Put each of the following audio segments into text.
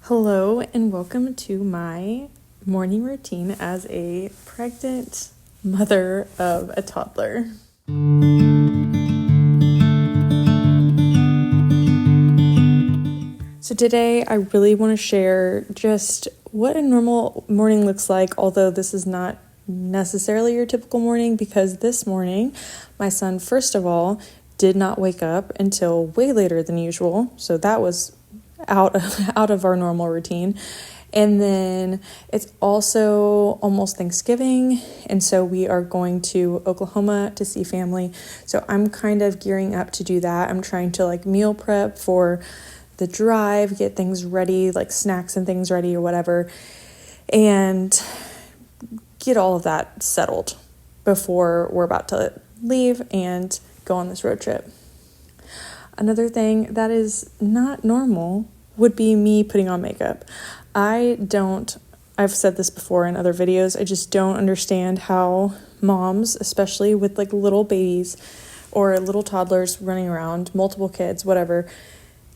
Hello and welcome to my morning routine as a pregnant mother of a toddler. So today I really want to share just what a normal morning looks like, although this is not necessarily your typical morning, because this morning my son, first of all, did not wake up until way later than usual. So that was out of our normal routine. And then it's also almost Thanksgiving, and so we are going to Oklahoma to see family. So I'm kind of gearing up to do that. I'm trying to meal prep for the drive, get things ready, like snacks and things ready or whatever, and get all of that settled before we're about to leave and go on this road trip. Another thing that is not normal would be me putting on makeup. I've said this before in other videos, I just don't understand how moms, especially with little babies or little toddlers running around, multiple kids, whatever,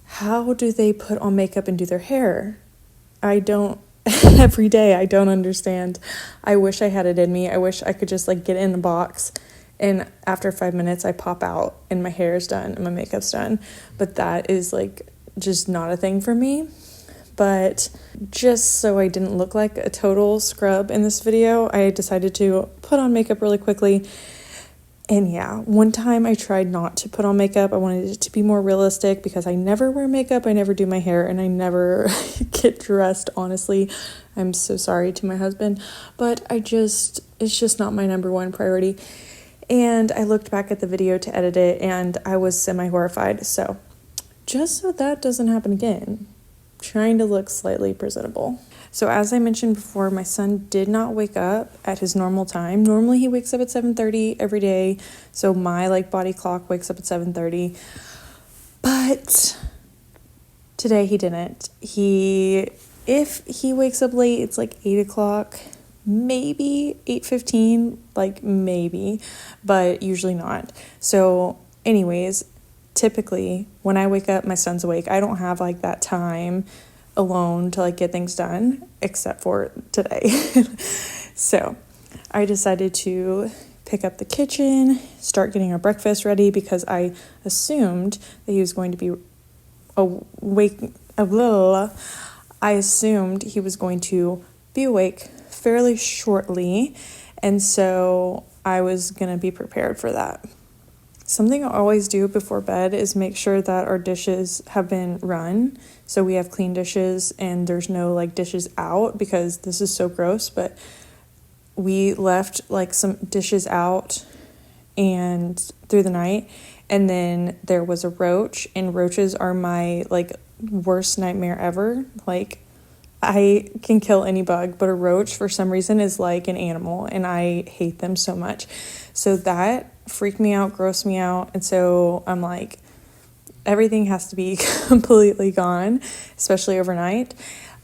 how do they put on makeup and do their hair? I don't, every day, I don't understand. I wish I had it in me. I wish I could just get in the box and after 5 minutes I pop out and my hair is done and my makeup's done. But that is just not a thing for me. But just so I didn't look like a total scrub in this video, I decided to put on makeup really quickly. And yeah, one time I tried not to put on makeup. I wanted it to be more realistic because I never wear makeup, I never do my hair, and I never get dressed, honestly. I'm so sorry to my husband, but it's just not my number one priority. And I looked back at the video to edit it and I was semi-horrified. So just so that doesn't happen again, trying to look slightly presentable. So as I mentioned before, my son did not wake up at his normal time. Normally he wakes up at 7:30 every day. So my body clock wakes up at 7:30. But today he didn't. If he wakes up late, it's 8 o'clock, maybe 8:15, maybe, but usually not. So anyways, typically when I wake up, my son's awake. I don't have that time alone to get things done, except for today. So I decided to pick up the kitchen, start getting our breakfast ready, because I assumed that he was going to be awake. I assumed he was going to be awake fairly shortly, and so I was going to be prepared for that. Something I always do before bed is make sure that our dishes have been run, so we have clean dishes and there's no dishes out, because this is so gross, but we left some dishes out and through the night, and then there was a roach, and roaches are my worst nightmare ever. I can kill any bug, but a roach for some reason is like an animal, and I hate them so much. So that freaked me out, grossed me out, and so I'm everything has to be completely gone, especially overnight.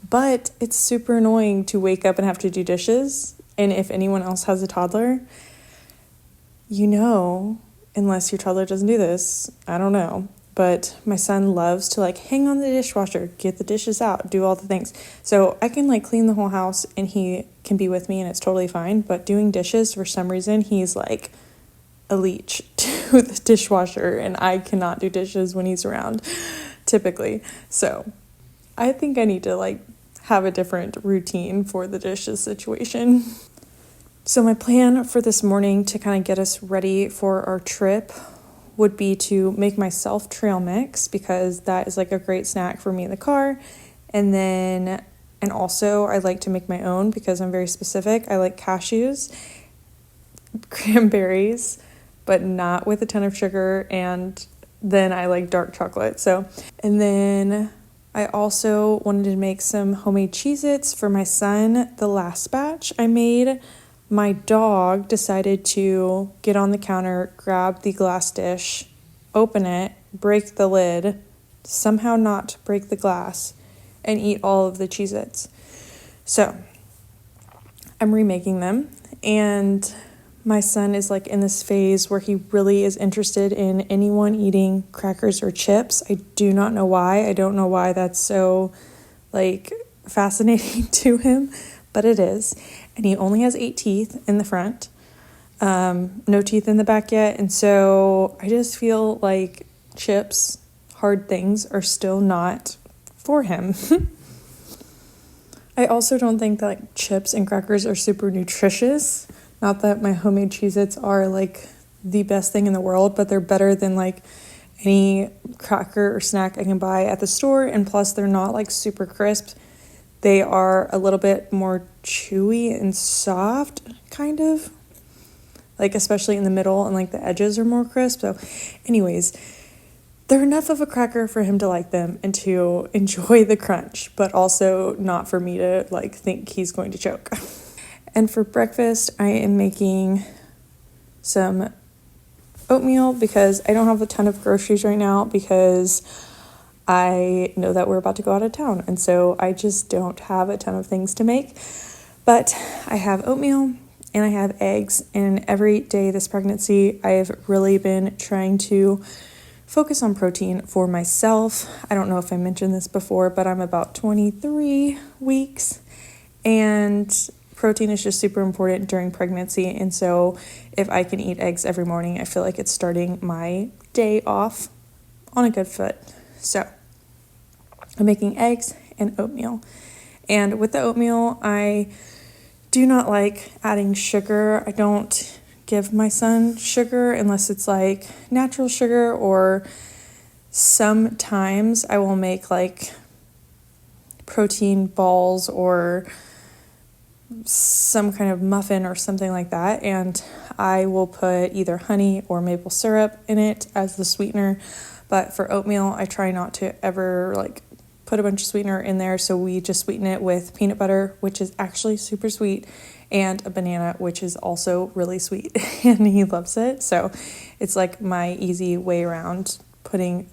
But it's super annoying to wake up and have to do dishes, and if anyone else has a toddler, unless your toddler doesn't do this, I don't know. But my son loves to hang on the dishwasher, get the dishes out, do all the things. So I can clean the whole house and he can be with me and it's totally fine. But doing dishes, for some reason, he's a leech to the dishwasher, and I cannot do dishes when he's around, typically. So I think I need to have a different routine for the dishes situation. So my plan for this morning to kind of get us ready for our trip would be to make myself trail mix, because that is a great snack for me in the car. And also I like to make my own, because I'm very specific. I like cashews, cranberries, but not with a ton of sugar, and then I like dark chocolate. And then I also wanted to make some homemade Cheez-Its for my son. The last batch I made, my dog decided to get on the counter, grab the glass dish, open it, break the lid, somehow not break the glass, and eat all of the Cheez-Its. So I'm remaking them, and my son is in this phase where he really is interested in anyone eating crackers or chips. I do not know why. I don't know why that's so like fascinating to him, but it is. And he only has 8 teeth in the front, no teeth in the back yet. And so I just feel like chips, hard things, are still not for him. I also don't think that like chips and crackers are super nutritious. Not that my homemade Cheez-Its are like the best thing in the world, but they're better than like any cracker or snack I can buy at the store. And plus they're not like super crisp. They are a little bit more chewy and soft, kind of. Like especially in the middle, and like the edges are more crisp. So anyways, they're enough of a cracker for him to like them and to enjoy the crunch, but also not for me to like think he's going to choke. And for breakfast, I am making some oatmeal because I don't have a ton of groceries right now because I know that we're about to go out of town. And so I just don't have a ton of things to make. But I have oatmeal and I have eggs. And every day this pregnancy, I've really been trying to focus on protein for myself. I don't know if I mentioned this before, but I'm about 23 weeks. And protein is just super important during pregnancy, and so if I can eat eggs every morning, I feel like it's starting my day off on a good foot. So I'm making eggs and oatmeal. And with the oatmeal, I do not like adding sugar. I don't give my son sugar unless it's like natural sugar, or sometimes I will make like protein balls or some kind of muffin or something like that, and I will put either honey or maple syrup in it as the sweetener. But for oatmeal, I try not to ever like put a bunch of sweetener in there, so we just sweeten it with peanut butter, which is actually super sweet, and a banana, which is also really sweet, and he loves it. So it's like my easy way around putting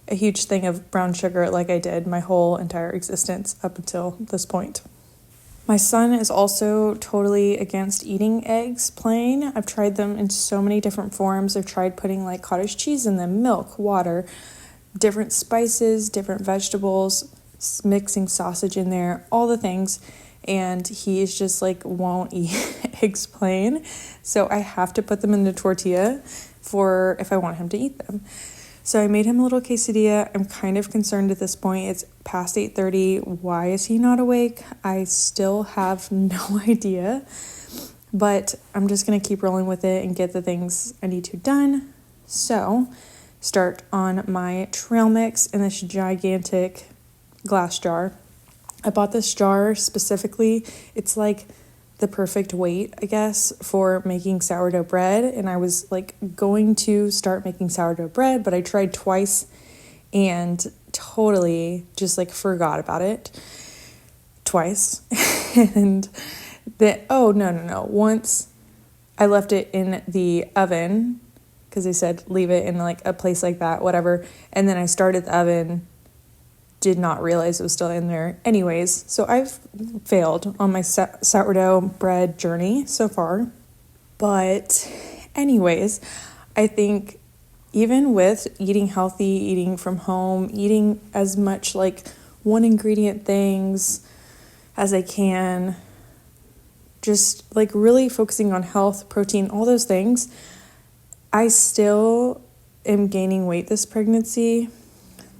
a huge thing of brown sugar like I did my whole entire existence up until this point. My son is also totally against eating eggs plain. I've tried them in so many different forms. I've tried putting like cottage cheese in them, milk, water, different spices, different vegetables, mixing sausage in there, all the things. And he is just like won't eat eggs plain. So I have to put them in the tortilla for if I want him to eat them. So I made him a little quesadilla. I'm kind of concerned at this point. It's past 8:30. Why is he not awake? I still have no idea. But I'm just going to keep rolling with it and get the things I need to done. So start on my trail mix in this gigantic glass jar. I bought this jar specifically. It's like the perfect weight, I guess, for making sourdough bread. And I was like going to start making sourdough bread, but I tried twice and totally just like forgot about it twice. And then, no. Once I left it in the oven because they said leave it in like a place like that, whatever. And then I started the oven, did not realize it was still in there. Anyways, so I've failed on my sourdough bread journey so far. But anyways, I think even with eating healthy, eating from home, eating as much like one ingredient things as I can, just like really focusing on health, protein, all those things, I still am gaining weight this pregnancy.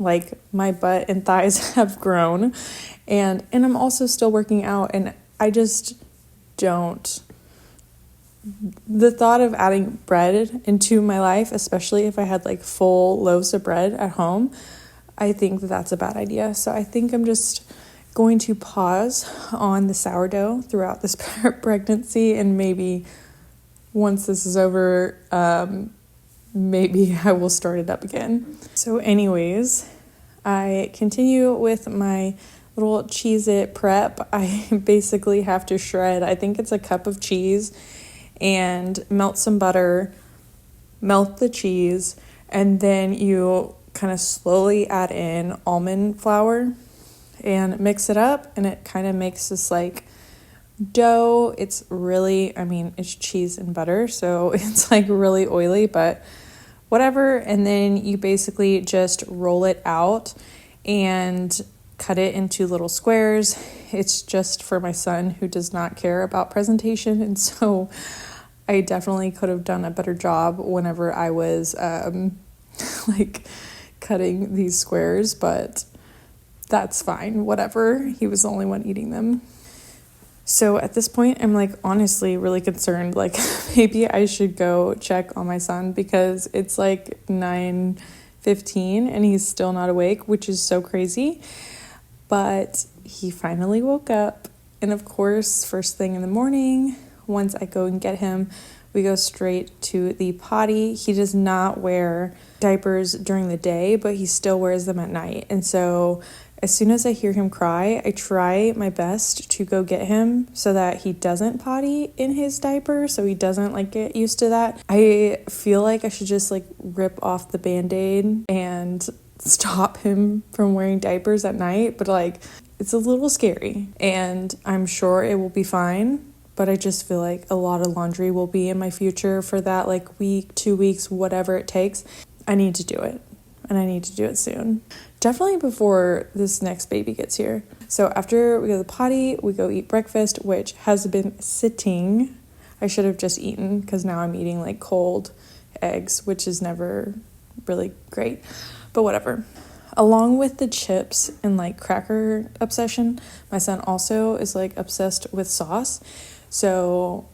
Like my butt and thighs have grown, and I'm also still working out, and I just don't. The thought of adding bread into my life, especially if I had like full loaves of bread at home, I think that that's a bad idea. So I think I'm just going to pause on the sourdough throughout this pregnancy, and maybe once this is over, maybe I will start it up again. So anyways, I continue with my little Cheez-It prep. I basically have to shred, I think it's a cup of cheese, and melt some butter, melt the cheese, and then you kind of slowly add in almond flour and mix it up, and it kind of makes this like dough. It's really, it's cheese and butter, so it's like really oily, but whatever. And then you basically just roll it out, and cut it into little squares. It's just for my son who does not care about presentation, and so I definitely could have done a better job whenever I was like cutting these squares, but that's fine, whatever. He was the only one eating them. So at this point, I'm like honestly really concerned, like maybe I should go check on my son because it's like 9:15 and he's still not awake, which is so crazy. But he finally woke up, and of course, first thing in the morning, once I go and get him, we go straight to the potty. He does not wear diapers during the day, but he still wears them at night. And so as soon as I hear him cry, I try my best to go get him so that he doesn't potty in his diaper, so he doesn't like get used to that. I feel like I should just like rip off the Band-Aid and stop him from wearing diapers at night, but like it's a little scary, and I'm sure it will be fine. But I just feel like a lot of laundry will be in my future for that like week, 2 weeks, whatever it takes. I need to do it, and I need to do it soon. Definitely before this next baby gets here. So after we go to the potty, we go eat breakfast, which has been sitting. I should have just eaten because now I'm eating like cold eggs, which is never really great, but whatever. Along with the chips and like cracker obsession, my son also is like obsessed with sauce. So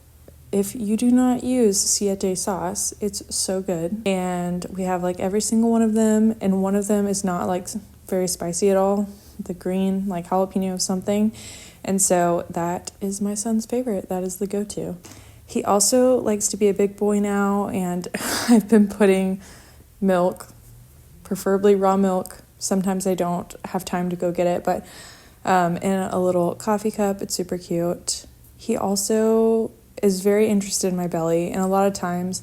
if you do not use Siete sauce, it's so good. And we have like every single one of them, and one of them is not like very spicy at all. The green, like jalapeno something. And so that is my son's favorite. That is the go-to. He also likes to be a big boy now, and I've been putting milk, preferably raw milk. Sometimes I don't have time to go get it, but in a little coffee cup. It's super cute. He also is very interested in my belly, and a lot of times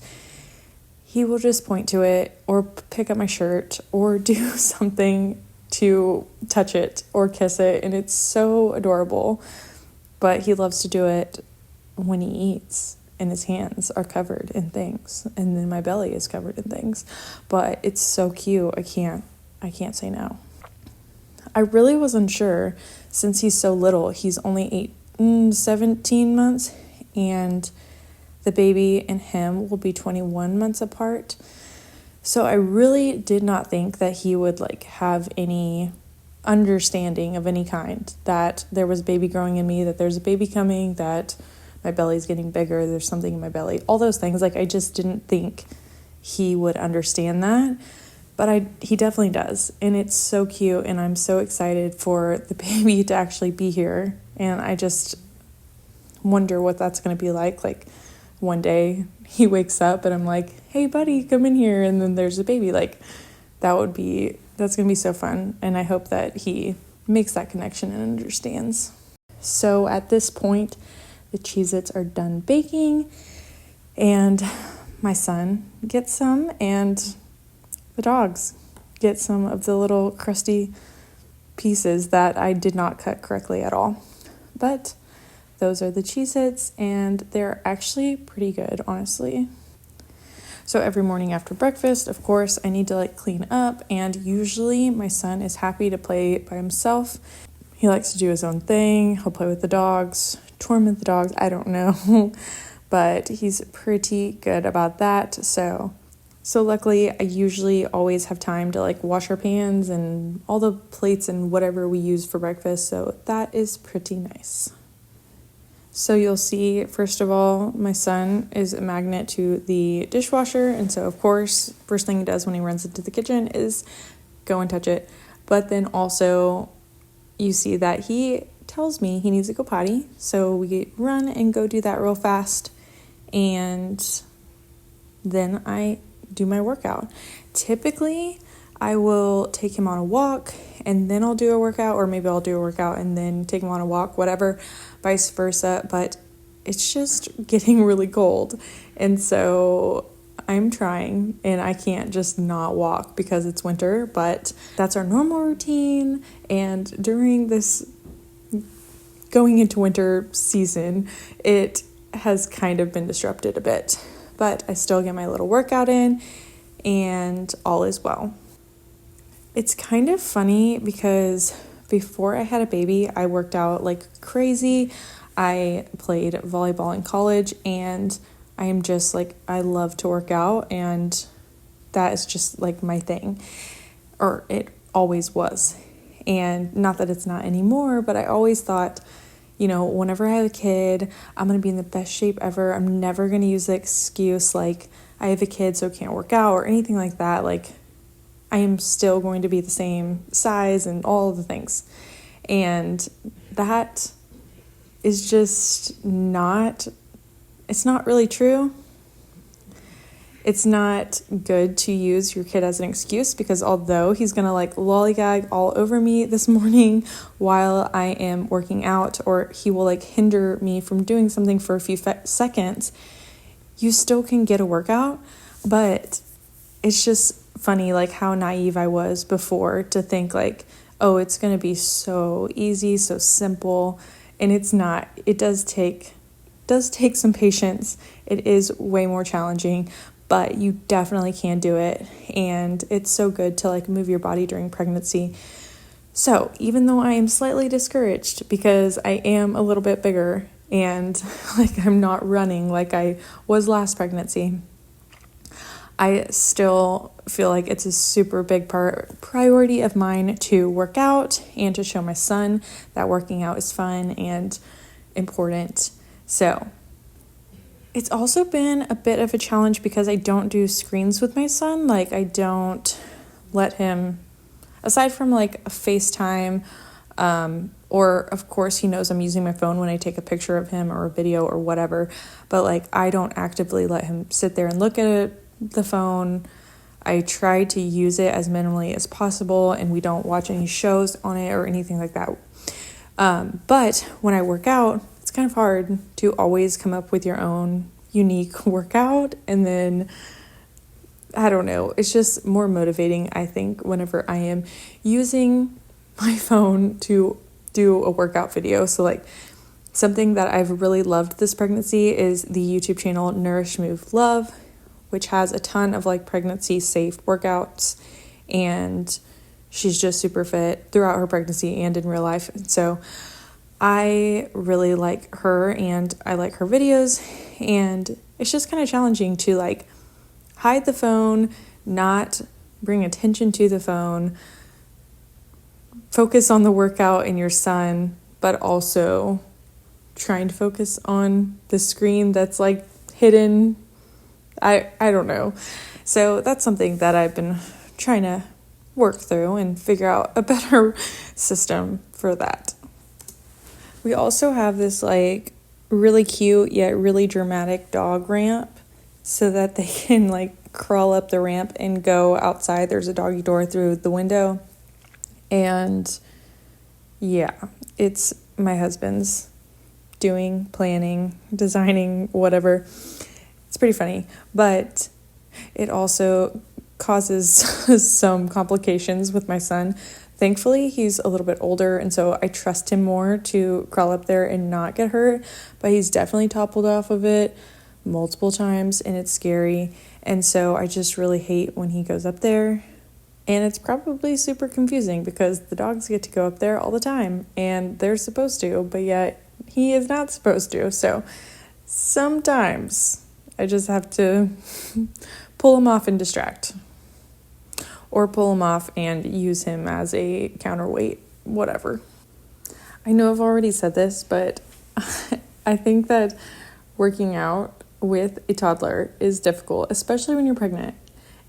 he will just point to it or pick up my shirt or do something to touch it or kiss it, and it's so adorable. But he loves to do it when he eats and his hands are covered in things, and then my belly is covered in things. But it's so cute. I can't say no. I really wasn't sure, since he's so little. He's only 17 months, and the baby and him will be 21 months apart. So I really did not think that he would like have any understanding of any kind, that there was a baby growing in me, that there's a baby coming, that my belly's getting bigger, there's something in my belly, all those things. Like I just didn't think he would understand that. But he definitely does, and it's so cute, and I'm so excited for the baby to actually be here, and I just wonder what that's going to be like. Like one day he wakes up and I'm like, hey buddy, come in here, and then there's a baby. Like that's going to be so fun, and I hope that he makes that connection and understands. So at this point, the Cheez-Its are done baking, and my son gets some, and the dogs get some of the little crusty pieces that I did not cut correctly at all. But those are the Cheez-Its, and they're actually pretty good, honestly. So every morning after breakfast, of course, I need to like clean up, and usually my son is happy to play by himself. He likes to do his own thing. He'll play with the dogs, torment the dogs, I don't know. But he's pretty good about that. So luckily, I usually always have time to like wash our pans and all the plates and whatever we use for breakfast. So that is pretty nice. So you'll see, first of all, my son is a magnet to the dishwasher. And so, of course, first thing he does when he runs into the kitchen is go and touch it. But then also you see that he tells me he needs to go potty. So we run and go do that real fast. And then I do my workout. Typically, I will take him on a walk and then I'll do a workout, or maybe I'll do a workout and then take him on a walk, whatever, vice versa. But it's just getting really cold. And so I'm trying, and I can't just not walk because it's winter, but that's our normal routine. And during this going into winter season, it has kind of been disrupted a bit. But I still get my little workout in, and all is well. It's kind of funny because before I had a baby, I worked out like crazy. I played volleyball in college, and I am just like, I love to work out, and that is just like my thing, or it always was. And not that it's not anymore, but I always thought, whenever I have a kid, I'm going to be in the best shape ever. I'm never going to use the excuse like I have a kid so I can't work out or anything like that. Like, I am still going to be the same size and all of the things. And that is just it's not really true. It's not good to use your kid as an excuse, because although he's going to like lollygag all over me this morning while I am working out, or he will like hinder me from doing something for a few seconds, you still can get a workout. But it's just funny like how naive I was before to think like, oh, it's going to be so easy, so simple. And it's not. It does take some patience. It is way more challenging, but you definitely can do it. And it's so good to like move your body during pregnancy. So even though I am slightly discouraged because I am a little bit bigger and like I'm not running like I was last pregnancy, I still feel like it's a super big priority of mine to work out and to show my son that working out is fun and important. So it's also been a bit of a challenge because I don't do screens with my son. Like, I don't let him, aside from like a FaceTime, or of course he knows I'm using my phone when I take a picture of him or a video or whatever, but like I don't actively let him sit there and look at the phone. I try to use it as minimally as possible, and we don't watch any shows on it or anything like that. But when I work out, it's kind of hard to always come up with your own unique workout. And then, I don't know, it's just more motivating, I think, whenever I am using my phone to do a workout video. So like something that I've really loved this pregnancy is the YouTube channel Nourish Move Love, which has a ton of like pregnancy safe workouts, and she's just super fit throughout her pregnancy and in real life. And so I really like her and I like her videos, and it's just kind of challenging to like hide the phone, not bring attention to the phone, focus on the workout and your son, but also trying to focus on the screen that's like hidden. I don't know. So that's something that I've been trying to work through and figure out a better system for that. We also have this like really cute yet really dramatic dog ramp so that they can like crawl up the ramp and go outside. There's a doggy door through the window. And yeah, it's my husband's doing, planning, designing, whatever. It's pretty funny, but it also causes some complications with my son. Thankfully, he's a little bit older, and so I trust him more to crawl up there and not get hurt, but he's definitely toppled off of it multiple times, and it's scary. And so I just really hate when he goes up there, and it's probably super confusing because the dogs get to go up there all the time, and they're supposed to, but yet he is not supposed to. So sometimes I just have to pull him off and distract, or pull him off and use him as a counterweight, whatever. I know I've already said this, but I think that working out with a toddler is difficult, especially when you're pregnant.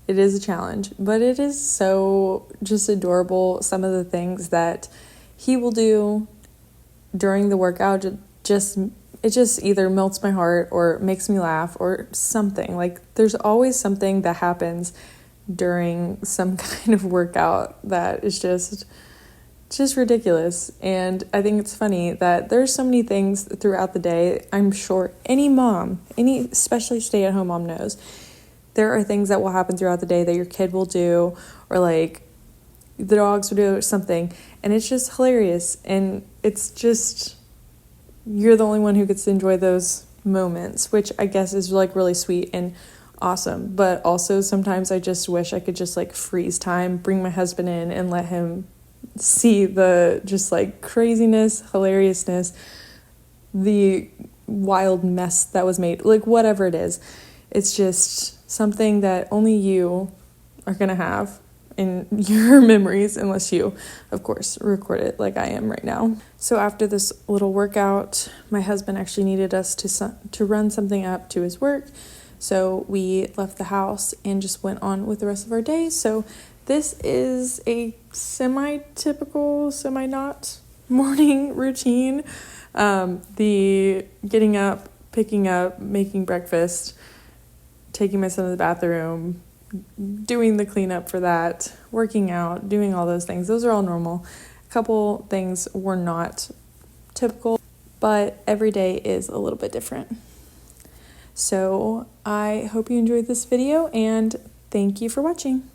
It is a challenge, but it is so just adorable. Some of the things that he will do during the workout, it just either melts my heart or makes me laugh or something. Like, there's always something that happens during some kind of workout that is just ridiculous. And I think it's funny that there's so many things throughout the day. I'm sure any mom, especially stay-at-home mom, knows there are things that will happen throughout the day that your kid will do, or like the dogs will do something, and it's just hilarious. And it's just, you're the only one who gets to enjoy those moments, which I guess is like really sweet and awesome. But also sometimes I just wish I could just like freeze time, bring my husband in and let him see the just like craziness, hilariousness, the wild mess that was made, like whatever it is. It's just something that only you are going to have in your memories, unless you, of course, record it like I am right now. So after this little workout, my husband actually needed us to run something up to his work. So we left the house and just went on with the rest of our day. So this is a semi-typical, semi-not morning routine. The getting up, picking up, making breakfast, taking my son to the bathroom, doing the cleanup for that, working out, doing all those things. Those are all normal. A couple things were not typical, but every day is a little bit different. So I hope you enjoyed this video, and thank you for watching.